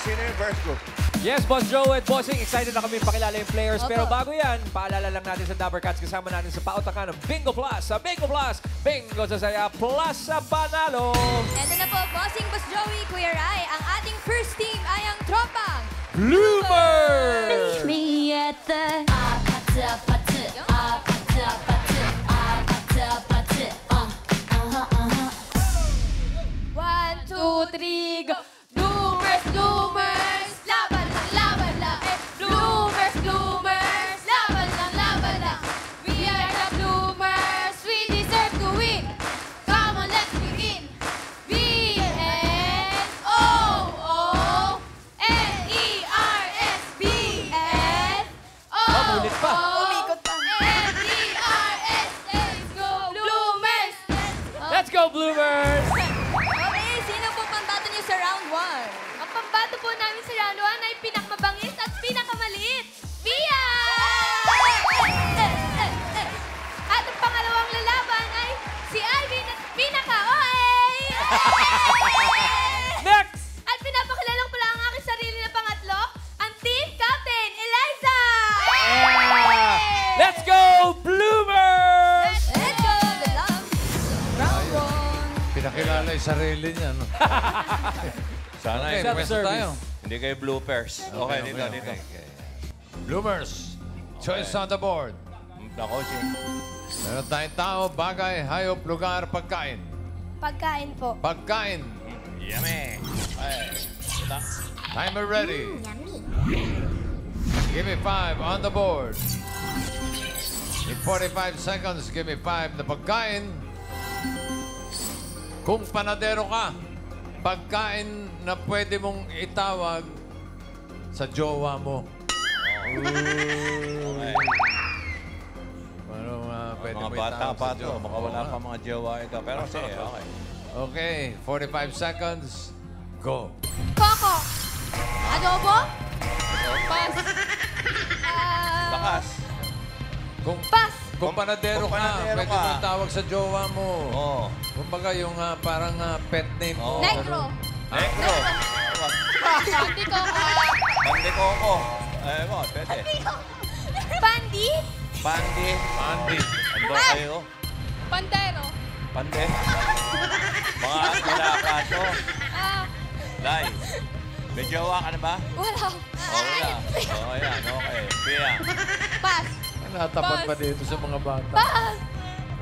sino yung first group? Yes, Boss Joe at Bossing, excited na kami pakilala yung players. Pero bago yan, paalala lang natin sa Dabber Cats, kasama natin sa pautakan ng Bingo Plus. Sa Bingo Plus, Bingo sa saya, plus sa panalo. Eto na po, Bossing, Boss Joey, Kuya Rai, ang ating first team ay ang tropang Bloomers! Me at the... One, two, three, go! Bloomers, Bloomers! Laban lang, laban lang! Bloomers, Bloomers! Laban lang, laban lang! We are the Bloomers! We deserve to win! Come on, let's begin! B-N-O-O-N-E-R-S! B-N-O-O! Ulit pa. Umikot pa. N-E-R-S! Let's go, Bloomers! Let's go, Bloomers! Okay, sino po pambato niyo sa round 1? Ang pambato po namin sa round 1 ay pinakamabangis at pinakamaliit. Mia! At ang pangalawang lalaban ay si Alvin at pinaka-OA! Next! At pinapakilalang pala ang aking sarili na pangatlo, ang Team Captain, Eliza! Let's go, Bloomers! Let's go, the love. Round 1. Pinakilala yung sarili niya, no? Sana Okay, yung pwesto tayo. Hindi kayo bloopers. Okay, dito, dito. Bloomers, choice on the board. Ako, Jim. Meron tayong tao, bagay, hayop, lugar, pagkain. Pagkain po. Pagkain. Yummy. Ay, Timer ready. Give me 5 on the board. In 45 seconds, give me 5 na pagkain. Kung panadero ka, pagkain na pwede mong itawag sa jowa mo. okay. Ano pwede Mga mo bata itawag pa sa to. jowa? Baka wala pa mga jowa ito. Pero sige, okay. Okay, 45 seconds. Go. Coco. Adobo? Pas. Lakas. Pas. Kung panadero Kung ka, panadero pwede ka. mo itawag sa jowa mo. Oo. Kumbaga yung parang pet name mo. Oo. Negro. Negro. Pandi Coco. Pandi Coco. Eh mo, pwede. Pandi. Pandi. Andy. Ano ba kayo? Pandero. Pande. Mga kilakato. Ah, Lai. May jowa ka na ba? wala. Wala. Oo, yan. Okay. Pia. Pas. Natapat Pas. pa dito sa mga bata. Pas.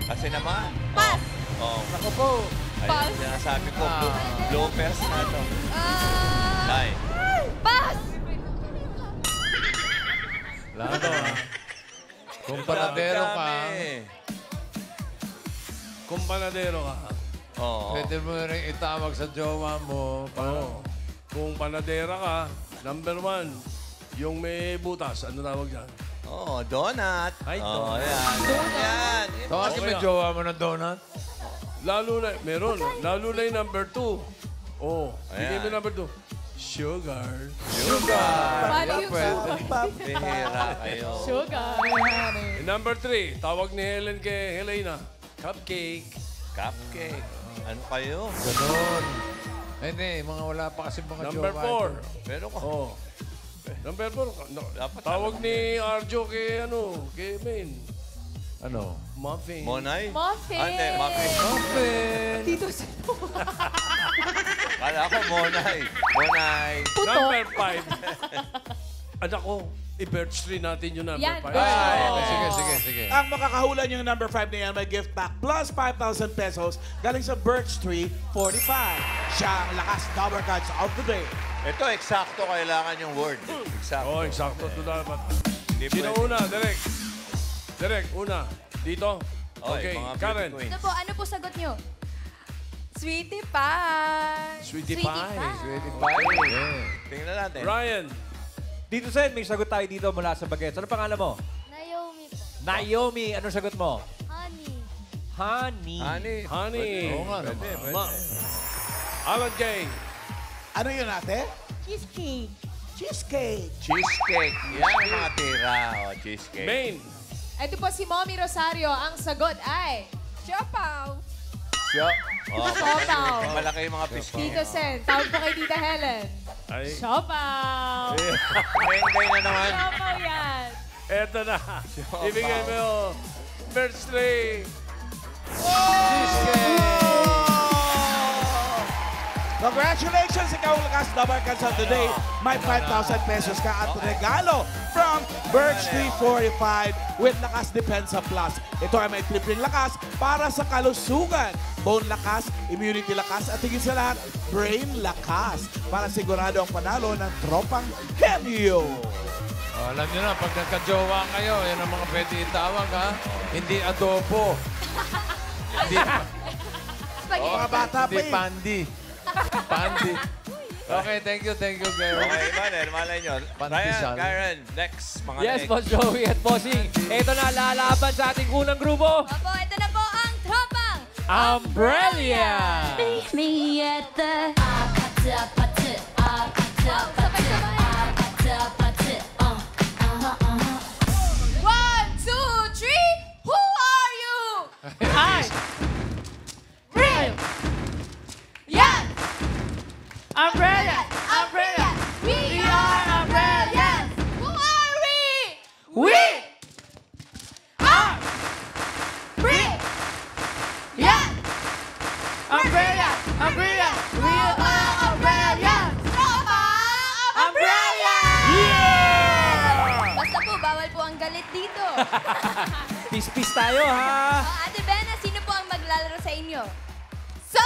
Kasi naman. Pas. Oo. Ako po. Pas. Ayun, sinasabi ko. Bloopers na to. Ah, Lai. pas. Lalo Kung panadero ka, Kung panadero ka, Oo. pwede mo rin itawag sa jowa mo. oo. Kung panadera ka, number 1, yung may butas, ano tawag dyan? Oo, donut. Ay, Oo, donut. yan. Yan. Tawagin mo Okay yung na. jowa mo ng donut. Lalo na, meron. Lalo na yung number 2. Oh, bigay mo Ayan. number 2. Sugar. Paano yung Pwede. Bihira kayo. sugar? Yung number 3, tawag ni Helen kay Helena. Cupcake. Cupcake. Ano kayo? Ganon. Hindi, mga wala pa kasi mga Number jowa. 4. Pero ko. Oh. Number 4, Dapat tawag alam ni Arjo kay kay Maine. Ano? Muffin. Monay? Muffin. Ah, hindi, muffin. Open. Dito sa... Kala ko Monay. Monay. Number 5. Anak ko, i-birch tree natin yung number Yan. 5. Sige. Ang makakahula yung number 5 na yan may gift pack plus 5,000 pesos galing sa Birch Tree 45. Siya ang lakas Dabber Cats of the day. Ito, eksakto kailangan yung word. Eksakto. Oh, eksakto ito dapat. Hindi Sino pwede. una? Direk. Direk, una. Dito. Okay, Okay, mga beauty Karen. queens. Ano po sagot nyo? Sweetie pie. Sweetie pie. Sweetie pie. Tingnan natin. Ryan. Dito, Sen, may sagot tayo dito mula sa Bagets. Ano pangalan mo? Naomi po. Naomi. Anong sagot mo? Honey. Honey. Honey. Honey. Oo nga Pwede, naman. pwede. Ma. Alan Kay. Ano yun ate? Cheesecake. Cheesecake. Cheesecake. Yan ang mga tira. Oh, cheesecake. Maine. Ito po si Mommy Rosario. Ang sagot ay... Siopaw. Siya. Oh, Siopaw. malaki yung mga pisngi. Tito Sen. Tawag po kay Tita Helen. Ay, Siopaw! Bengay na naman. Siopaw yan. eto na. Ibigay mo yung Birch Tree. Congratulations! Ikaw ang lakas Double Cards of the Day. May 5,000 pesos ka at regalo from Birch Tree 45 with Lakas Depensa Plus. Ito ay may tripling lakas para sa kalusugan. Bone lakas, immunity lakas, at higit sa lahat, brain lakas para sigurado ang panalo ng tropang Henyo. Oh, alam nyo na, pag nagka-jowa kayo, yan ang mga pwede itawag, ha? Hindi adobo. Hindi, Spaghetti. Mga bata pa hindi eh. pandi. Pandi. Okay, thank you, girl. Okay, Manel, malay nyo. Pandesal. Ryan, Karen, next. Mga Yes, next. Boss Joey at Bossing. Ito na, lalaban sa ating unang grupo. Opo, ito na po ang tropang Umbrella! Meet me at the sabay-sabay. 1, 2, 3. Who are you? Ay! Real. Yan. Umbrella! Umbrella! We are Umbrella. Who are we? We Are. Real. Yan. Umbrella! Umbrella! We are Umbrella. Tropa Umbrella. Basta po, bawal po ang galit dito. Peace tayo, ha? Ate Bena, sino po ang maglalaro sa inyo? So,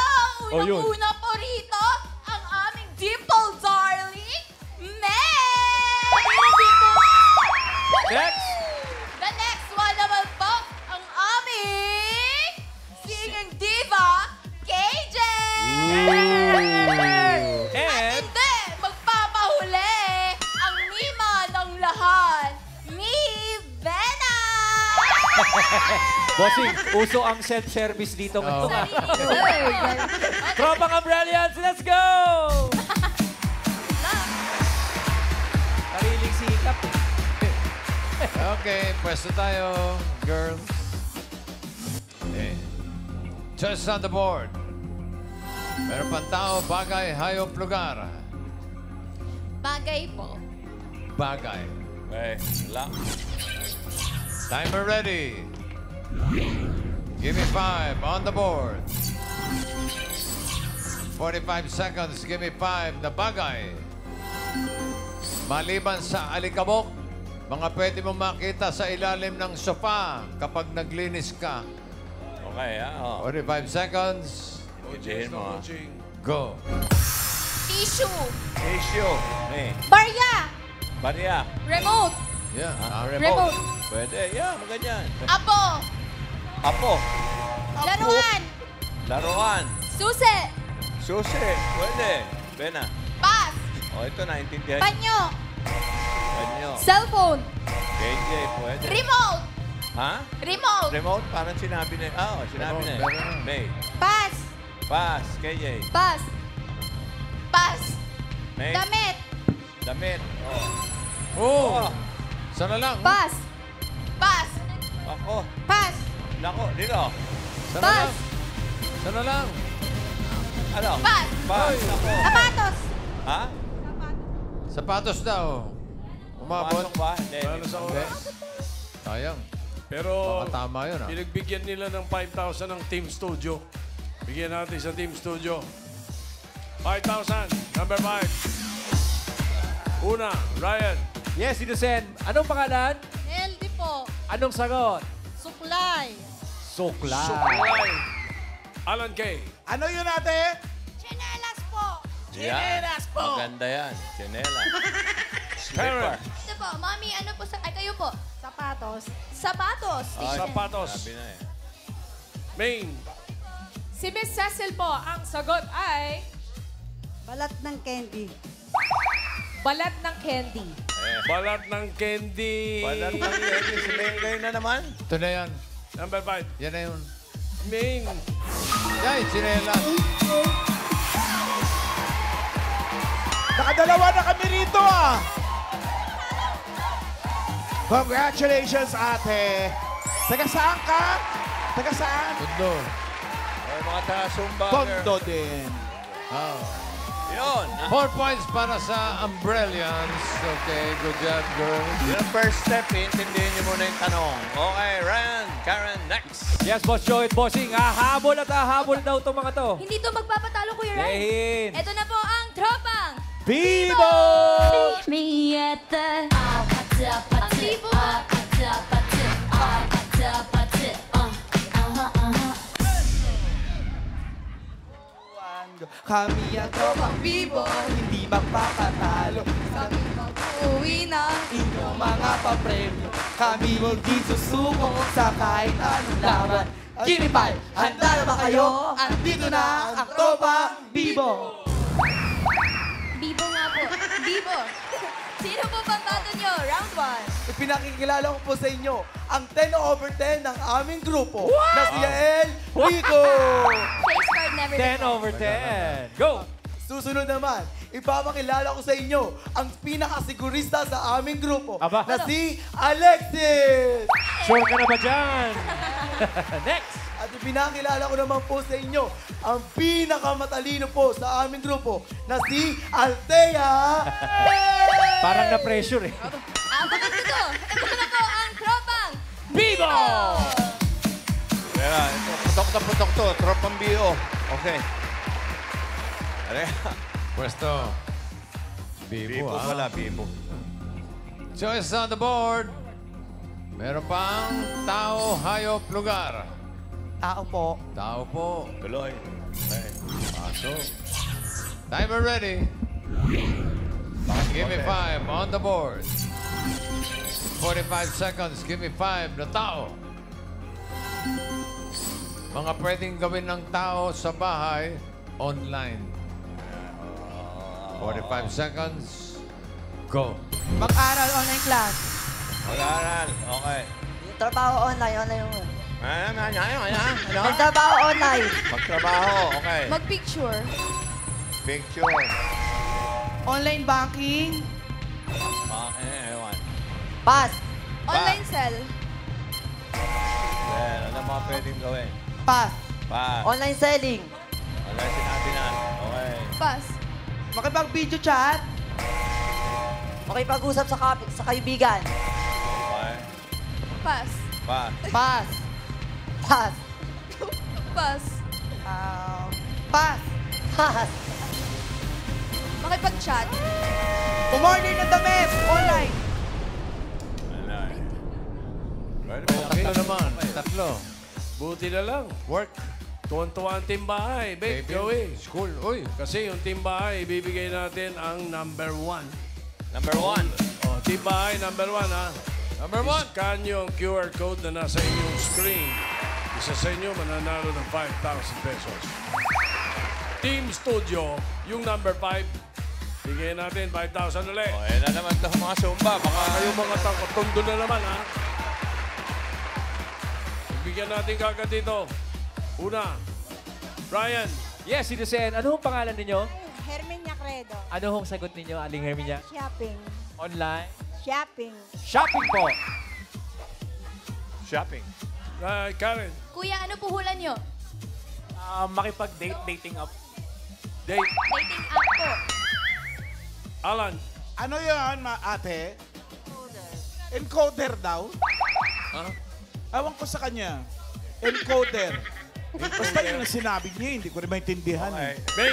Oh, yun. unang-una po rito, ang aming dimple darling, Mel! Next! The next one naman po, ang aming singing diva, KJ! At And, hindi, magpapahuli ang Mima ng lahat, Mi Bena! Bossing, uso ang self-service dito. Oh. Tropang Umbrellians, let's go! Sariling sikap. Okay, pwesto tayo, girls. Okay. Just on the board. Meron pang tao, bagay, hayop, lugar. Bagay po. Bagay. Okay, wala. Timer ready. Give me 5 on the board. 45 seconds. Give me 5 na bagay. Maliban sa alikabok, mga pwede mong makita sa ilalim ng sofa kapag naglinis ka. Okay, ha? Oh. 45 seconds. Ujihin mo, ha? Go. Tissue. Issue. May. Barya. Barya. Remote. Yeah. Remote. Pwede. Yeah, maganyan. Apo. Apo. Laruan. Laruan. Susi. Susi. Pwede. Bena. Pass. O, ito naintindihan. Panyo. Panyo. Cellphone. KJ, pwede. Remote. Ha? Remote. Remote? Parang sinabi na. Ah, oh, sinabi na. Remote, meron. May. Pass. Pass. KJ. Pass. Pass. May. Damit. Damit. Oh. Oh! Sana lang. Pass. Pass. Ako. Pass. Nako, dito. Sana Pass. lang. Sana lang. Ano? Pass. Pass. Ako. Sapatos. Ha? Sapatos daw. Umabot. Pasok ba? Hindi. Paano sa Hindi. oras? Sayang. Pero, Baka tama yun, ha? pinagbigyan nila ng 5,000 ng Team Studio. Bigyan natin sa Team Studio. 5,000. Number 5. Una, Ryan. Yes, Innocent. Anong pangalan? Healthy po. Anong sagot? Suklay. Suklay. Suklay. Alan Kay. Ano yun ate? Chinelas po. Chinelas po. Maganda yan. Chinela. Karen. Ito po, Mami, ano po sa... Ay, kayo po. Sapatos. Sapatos. Ay, Sapatos. Sabi na eh. Main. Si Miss Cecil po, ang sagot ay Balat ng candy. balat ng candy. Balat ng candy. Balat ng candy. Si Bengay na naman. Ito na yan. Number 5. Yan na yun. Main. Yay, sinela. Nakadalawa na kami rito ah. Congratulations ate. Taga saan ka? Taga saan? Tundo. Ay, mga taga-sumbager. Tondo din. Oh. Yun. 4 points para sa Umbrellians. Okay, good job, girls. Yung first step, intindihin niyo muna yung tanong. Okay, Ryan, Karen, next. Yes, Boss Joey at Bossing. Hahabol at hahabol daw itong mga to. Hindi to magpapatalo, Kuya Ryan. Lehin. Ito na po ang tropang Bibo! Meet me at the... Ang Bibo. Kami ang tropang Bibo, hindi magpapatalo. Kami mag-uwi na. Inyong mga papremyo, kami hindi susuko sa kahit anong laban. Give me 5, handa na ba kayo? Andito na ang tropang Bibo. Bibo nga po. Bibo. Sino po pang bato nyo? Round 1. Ipinakikilala ko po sa inyo ang 10 over 10 ng aming grupo na si Yael Rico. Face card never 10 over 10. Go! Susunod naman, ipapakilala ko sa inyo ang pinakasigurista sa aming grupo Aba. na si Alexis. Sure ka na ba dyan? Next! At ipinakilala ko naman po sa inyo ang pinakamatalino po sa aming grupo na si Althea. Parang na-pressure eh. Abangan ko to. Ito na po ang tropang Bibo! Kaya, ito, putok to. Tropang bio. Okay. Ano Pwesto. Bibo, Bibo pala, Bibo. Choice on the board. Meron pang tao, hayop, lugar. Tao po. Tao po. Tuloy. Okay. Pasok. Timer ready. Give me 5 on the board. 45 seconds. Give me 5 na tao. Mga pwedeng gawin ng tao sa bahay, online. 45 seconds. Go. Mag-aral online class. Mag-aaral. Okay. Trabaho online yung... Ano? Magtrabaho online. Magtrabaho. Okay. mag-picture. Picture. Online banking. Ewan. Pass. Online cell. Then, ano mga pwedeng gawin? Pass. Pa. Online selling. Wala sinabi na. Okay. Pass. Makipag-video chat. Makipag-usap sa kaibigan. Okay. Pass. Pa. Pass. Pass. Pass. Pass. Pass. Makipag-chat. Umorder ng damit. Online. Ano eh. Pwede Tatlo naman. Tatlo. Buti na lang. Work. Tuwan-tuwa ang team bahay. Babe, Baby. Joey. School. Uy. Kasi yung team bahay, ibibigay natin ang number 1. Number 1. Oh, team bahay, number 1, ha? Number 1. Scan nyo ang QR code na nasa inyong screen. Isa sa inyo mananalo ng 5,000 pesos. Team Studio, yung number 5, bigyan natin 5,000 ulit. O, na naman ito mga Zumba. Baka Kayong mga tondo na naman, ha? Bigyan natin kagad dito. Una, Brian. Yes, Sino Sen. Ano ang pangalan ninyo? Herminia Credo. Ano ang sagot ninyo, Aling Herminia? Shopping. Online? Shopping. Shopping po. shopping. Karen, Kuya, ano puhulan nyo? Makipag-date, dating app. date. Dating app po. Alan, Ano yun, ate? Encoder daw? ha? Ewan ko sa kanya. Encoder. Basta yun ang sinabi niya, hindi ko rin maintindihan. Okay. May,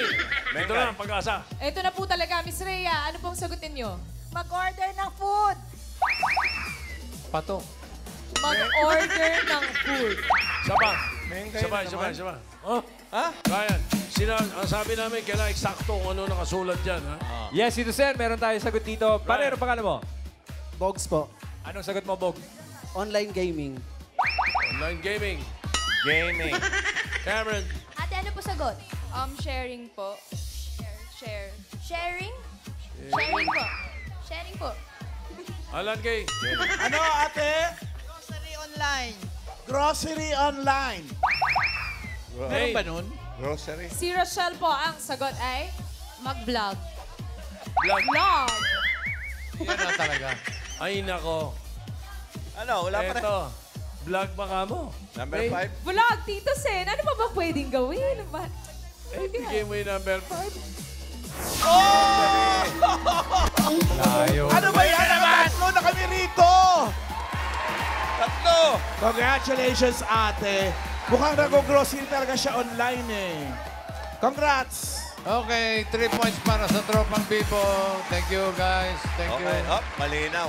May ito na ang pag-asa. Ito na po talaga, Miss Rhea. Ano pong sagutin nyo? Mag-order ng food. Pato. Mag-order ng food. Saba. Mengay Sabay, na sabay, naman. sabay. Oh, ha? Ryan, ang sabi namin, kailangan eksakto kung ano nakasulat dyan, ha? Yes, Sino Sen. Meron tayo sagot dito. Pare, ano pangalan mo? Bogs po. Anong sagot mo, Bog? Online gaming. Online gaming. Gaming. Cameron, Ate, ano po sagot? Sharing po. Share. Sharing? Sharing po. Sharing po. Alan Kay. Ano, ate? Grocery online. Grocery online. Meron Hey. ba nun? Grocery. Si Rochelle po, ang sagot ay mag-vlog. Vlog. Vlog! Yan na talaga. Ay, nako. Ano, wala pa rin. Eto. Vlog ba ka mo? Number Hey. 5. Vlog, Tito Sen. Ano pa ba pwedeng gawin? Ano ba? Eh, bigay mo yung number 5. Oh! Layo. Ano ba yan? Tatlo na kami rito! Tatlo! Congratulations, ate. Mukhang nag-grocery talaga siya online eh. Congrats! Okay, 3 points para sa tropang Bibo. Thank you, guys. Thank you. Okay, hop, malinaw.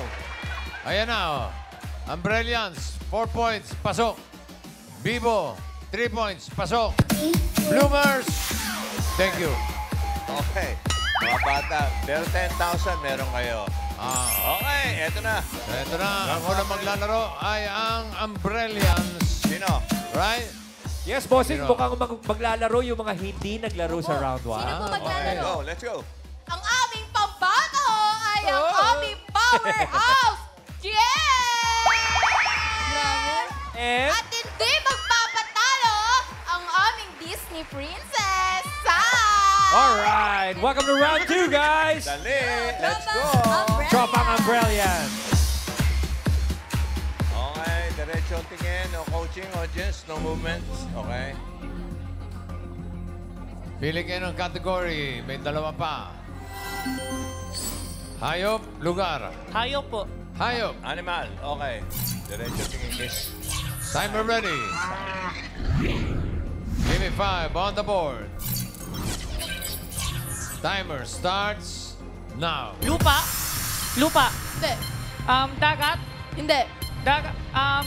Ayan na, oh. Umbrellians, 4 points, pasok. Bibo, 3 points, pasok. Bloomers, thank you. Okay. Mga bata, pero 10,000 meron kayo. Okay, eto na. Ito na, ang unang maglalaro ay ang Umbrellians. Sino? Right? Yes, bossing, Sino? mukhang maglalaro yung mga hindi naglaro sa round 1. Sino po maglalaro? Go, let's go. Ang aming pambato ay ang aming powerhouse, Jen! And At hindi magpapatalo ang aming Disney princess, Sai! alright, welcome to round 2, guys. Dali, let's go. Tropang Umbrellian. Okay, diretso ang tingin. No coaching, audience, no movements. Okay. Pili kayo ng category. May dalawa pa. Hayop, lugar. Hayop po. Hayop. Animal, okay. Diretso tingin, kiss. Timer ready. Give me 5 on the board. Timer starts now. Lupa. Lupa. Hindi. Dagat. Hindi. Dagat.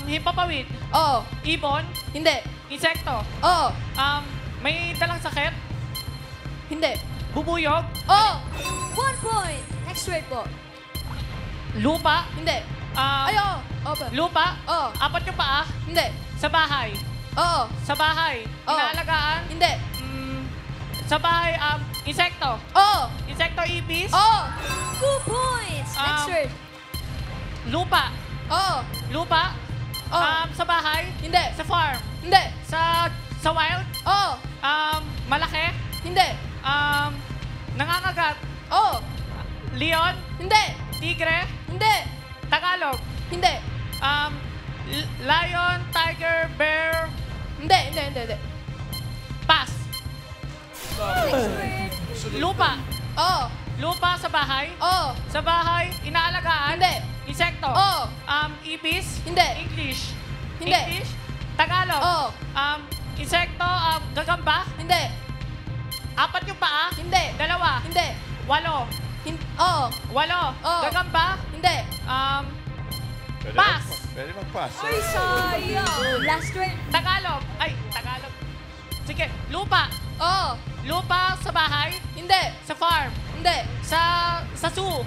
Himpapawid. Oo. Ibon. Hindi. Insekto. Oo. May dalang sakit. Hindi. Bubuyog. Oo. 1 point. Next word po. Lupa. Hindi. Ay, oo. Opo. Lupa. Oo. 4 yung paa. Hindi. Sa bahay. Oo. Sa bahay. Oo. Inaalagaan. Hindi. Sa bahay, insekto. Oo. Insekto ibis. Oo. 2 points. Next word. Lupa. Oo. Lupa. Oo. Sa bahay. Hindi. Sa farm. Hindi. Sa wild. Oo. Malaki. Hindi. Nangangagat. Oo. Leon. Hindi. Tigre. Hindi. Tagalog. Hindi. Lion, tiger, bear. Hindi. Pass. Lupa. Oo. Lupa sa bahay. Oo. Sa bahay, inaalagaan. Hindi. Insekto. Oo. Ibis. Hindi. English. Hindi. English. Tagalog. Oo. Insekto, gagamba. Hindi. 4 yung paa. Hindi. 2. Hindi. 8. Oo. 8. Oo. Gagamba. Hindi. Pwede Pass. Pwede mag-pass. Ay, sayang. Last word. Tagalog. Ay, Tagalog. Sige, lupa. Oo. Lupa sa bahay. Hindi. Sa farm. Hindi. Sa zoo.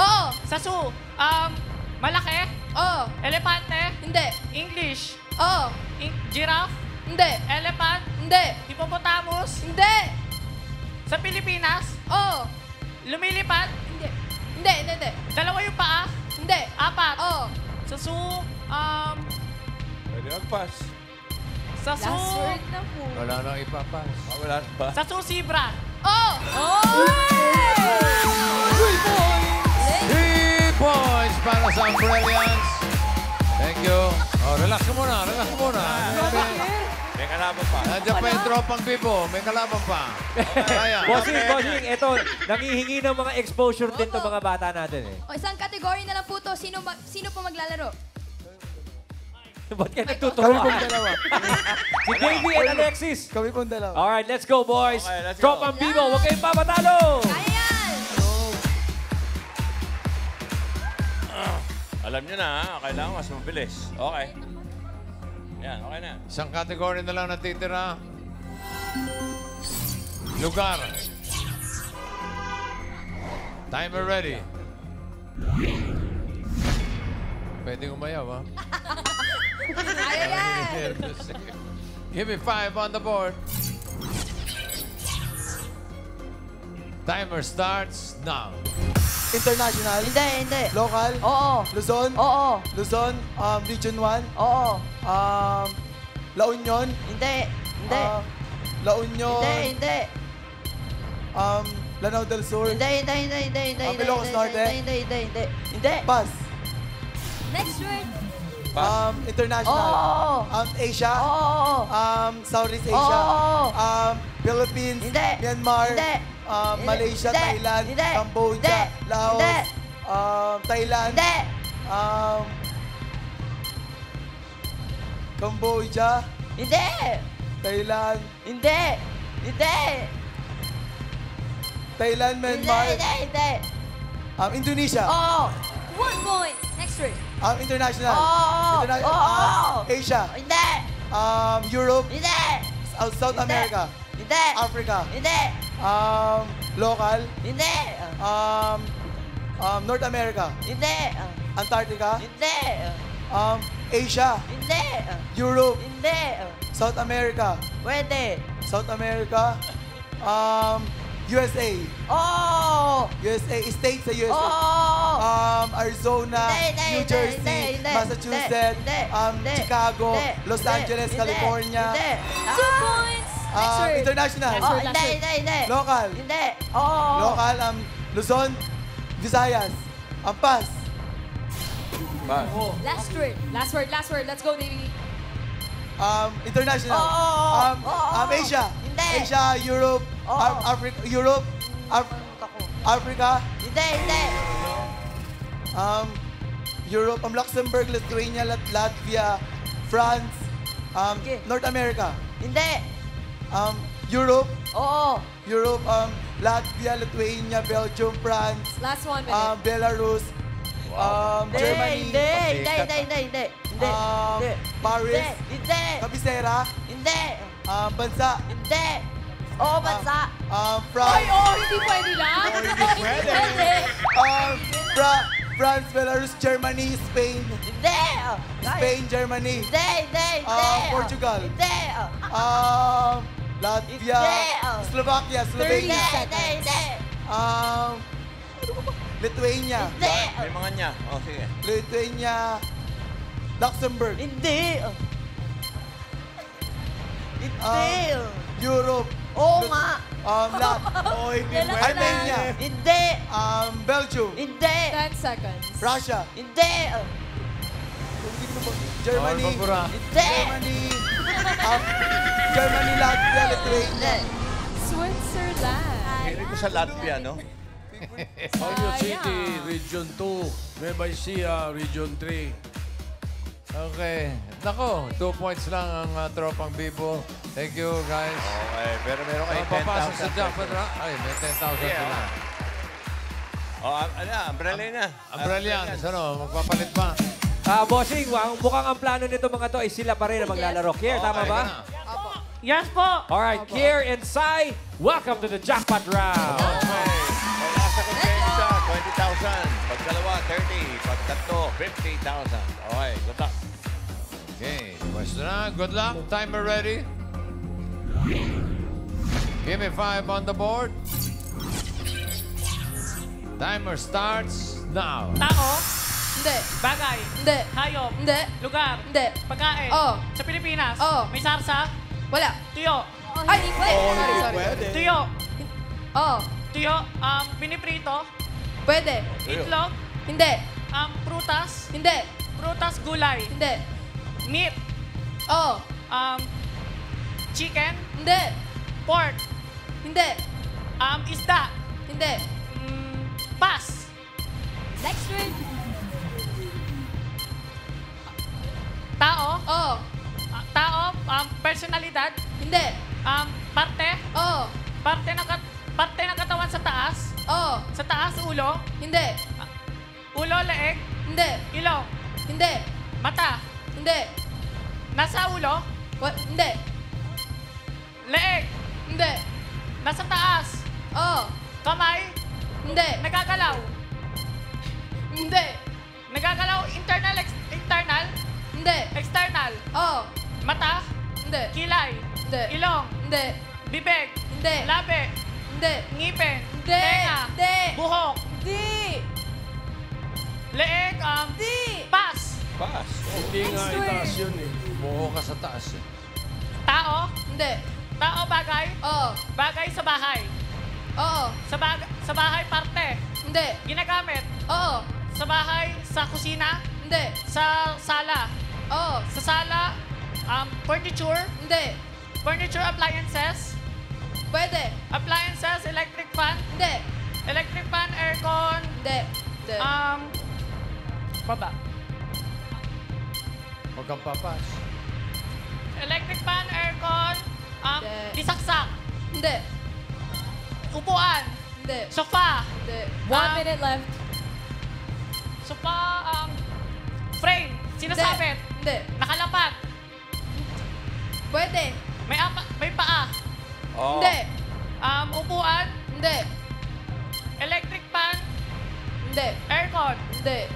Oo. Sa zoo. Malaki. Oo. Elepante. Hindi. English. Oo. Giraffe. Hindi. Elephant. Hindi. Hippopotamus. Hindi. Sa Pilipinas. Oo. Lumilipad. Hindi. Hindi. 2 yung paa. Hindi. 4. Oo. Sa zoo. Pwede mag-pass. Sa Last zoo. word na po. Wala nang ipapas. Wala na ba? Sa zoo, zebra. Oo. 3 points para sa Umbrellians. Thank you. Oh, relax ka muna. Relax ka muna. May kalaban pa. Nandiyan pa yung tropang Bibo. May kalaban pa. Ayan. Bossing, ito, nangihingi ng mga exposure din to mga bata natin eh. O, isang category na lang po to. Sino po maglalaro? Ba't ka nagtutuwa? Si JV and Alexis. Kami pong dalawa. Alright, let's go, boys. Okay, let's go. Tropang Bibo, huwag kayong papatalo. Kaya yan! Alam nyo na, ha? Kailangan mas mabilis. Okay. Yan, okay na. Isang category na lang natitira. Lugar. Timer ready. Pwede umayaw, ha? Kaya yan! Give me 5 on the board. Timer starts now. International. Hindi. Local. Oo. Luzon. Oo. Luzon. Region 1. Oo. La Union. Hindi. La Union. Hindi. Lanao del Sur. Hindi. Ilocos Norte. Hindi. Pass. Next word. International. Oo. Asia. Oo. Southeast Asia. Oo. Philippines. Hindi. Myanmar. Hindi. Malaysia, Hindi. Thailand, Hindi. Cambodia, Hindi. Laos, Hindi. Thailand, Hindi. Cambodia, Hindi. Thailand, Hindi. Hindi. Thailand, Hindi. Myanmar, Hindi. Indonesia, Oo. 1 point. Next word. international, Oo. Oo. Asia, Hindi. Europe, Hindi. South Hindi. America, Hindi. Africa, Hindi. local, Hindi. North America, Hindi. Antarctica, Hindi. Asia, Hindi. Europe, Hindi. South America, Pwede. South America, USA, Oo. USA, States sa USA, Oo. Arizona, Hindi, New hindi, Jersey, hindi, hindi, Massachusetts, hindi, hindi, Chicago, hindi, Los hindi, Angeles, hindi, California, Hindi. 2 points. Next word. international, Oh, hindi, hindi, hindi. local, Hindi. Oo. local, Luzon, Visayas, Ampas, Last word. Last word. Last word. Let's go, baby. international, Oo. Asia, Hindi. Asia, Europe, Oo. Africa, Europe, Africa, Hindi, hindi. Europe, Luxembourg, Lithuania, Latvia, France, Okay. North America, Hindi. Europe, Oo. Latvia, Lithuania, Belgium, France, Last 1 minute. Belarus, Hindi, Germany, hindi, hindi, hindi, hindi, hindi. Hindi. Hindi. Paris, Hindi. Kabisera, Hindi. bansa, Hindi. Oo, bansa. France, Hindi pwede lang. Hindi. France, Belarus, Germany, Spain, Hindi. Spain, Germany, Hindi, hindi, hindi. Portugal. Hindi. Latvia, Hindi. Slovakia, Hindi, Slovenia, hindi, hindi. Lithuania, Hindi. May mga niya. O, sige. Lithuania, Luxembourg, Hindi. Hindi. Europe, Oo nga. Armenia, Hindi. Belgium, Hindi. 10 seconds. Russia, Hindi. Germany, Hindi. Germany, Latvia, Lithuania, Hindi. Switzerland. Hilig ko sa Latvia, no? Baguio City, Region 2. Nueva Ecija, Region 3. Okay. Nako, 2 points lang ang tropang Bibo. Thank you, guys. Okay, pero meron kayo 10,000 Papasok sa jackpot pesos. round. Ay, may 10,000 Yeah. sila. Umbrella na. Brilliant. Ano, magpapalit pa? Bossing, mukhang ang plano nito mga to ay sila pa rin ang maglalaro. Kier, tama ba? Yes po. Alright, Kier and Sai, welcome to the jackpot round. Okay. Pag nasa kumpensa, 20,000. Pag dalawa, 30. Pag tatlo, 50,000. Okay, good luck. Okay, question na. Good luck. Timer ready. Give me 5 on the board. Timer starts now. Tao, Hindi. bagay, Hindi. hayop, Hindi. lugar, Hindi. pagkain. Oo. Sa Pilipinas, Oo. may sarsa, Wala. tuyo, Ay, pwede. tuyo, Oh, tuyo, piniprito, pwede. itlog, Hindi. prutas, Hindi. prutas, gulay, Hindi. meat, Oh, chicken, hindi. pork, Hindi. isda, Hindi. pass, Next word. tao, Oh, tao, personalidad, hindi. parte, Oh, parte ng katawan sa taas, oh, sa taas ulo, hindi. ulo, leeg, Hindi. ilong, Hindi. mata, Hindi. nasa ulo, Hindi. leeg, Hindi. nasa taas, Oh, kamay, hindi. nagagalaw, Hindi. nagagalaw, internal, internal, Hindi. external, Oh, mata, hindi. kilay, Hindi. ilong, Hindi. bibig, Hindi. labi, Hindi. ngipin, Hindi. tenga, Hindi. buhok, Hindi. leeg, Hindi. pass, Pass. Hindi nga Next word. itaas yun eh. Buho ka sa taas. tao, Hindi. tao bagay, Oh, bagay sa bahay, oo. sa bahay parte, Hindi. ginagamit, Oo. sa bahay, sa kusina, Hindi. sa sala, Oo. sa sala, furniture, Hindi. furniture appliances, Pwede. Appliances, electric fan. Hindi. Electric fan, aircon. Hindi. Hindi. Baba. Huwag kang papas. Electric fan, aircon. Hindi. Isaksak. Hindi. Upuan. Hindi. Sofa. Hindi. 1 minute left. Sofa, frame. Sinasabit. Hindi. Nakalapat. Pwede. May paa. Oh. Hindi. Upuan. Hindi. Electric fan. Hindi. Aircon. Hindi.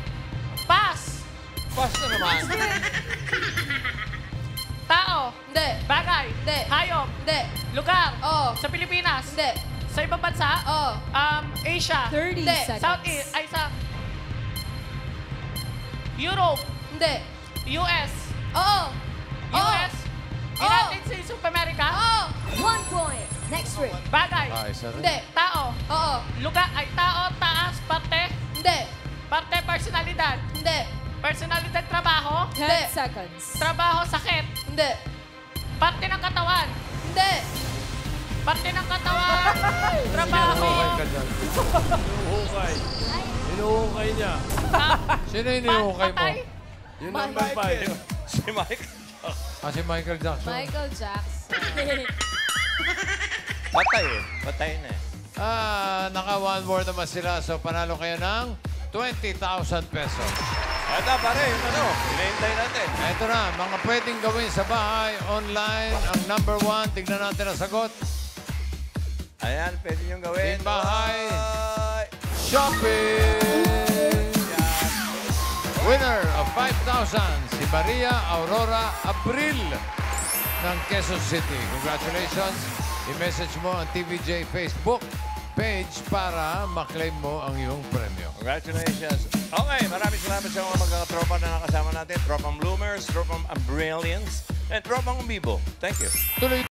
Pass. Basta naman. Tao. Hindi. Bagay. Hindi. Hayop. Hindi. Lugar. Oo. Sa Pilipinas. Hindi. Sa ibang bansa. Oo. Asia. 30 Hindi. seconds. Southeast. Ay, sa Europe. Hindi. US. Oo. US. Oo. United States of America. Oo. 1 point. Next ring. Bagay. Isa rin. Hindi. Tao. Oo. Lugar. Ay, tao. Taas. Parte. Hindi. Parte. Personalidad. Hindi. Personalidad. Trabaho. 10 seconds. Trabaho. Sakit. Hindi. Parte ng katawan. Hindi. Parte ng katawan. Trabaho. Hukay ka dyan. Hinuhukay. Hinuhukay niya. Sino hinihukay mo? Patay. Yung number 5. Si Mike. Si Michael Jackson. Michael Jackson. Patay eh. Patay na eh. Naka one more naman sila. So, panalo kayo ng 20,000 pesos. Ito pare, yung ano, hinihintay natin. Ito na, mga pwedeng gawin sa bahay, online. Ang number 1, tignan natin ang sagot. Ayan, pwede niyong gawin. Team Bahay. Bye! Shopping! Winner of 5,000, si Maria Aurora Abril ng Quezon City. Congratulations. I-message mo ang TVJ Facebook page para maklaim mo ang iyong premyo. Congratulations. Okay, maraming salamat sa mga magkakatropa na nakasama natin. Tropang Bloomers, Tropang Brilliance, and Tropang Bibo. Thank you. Tuloy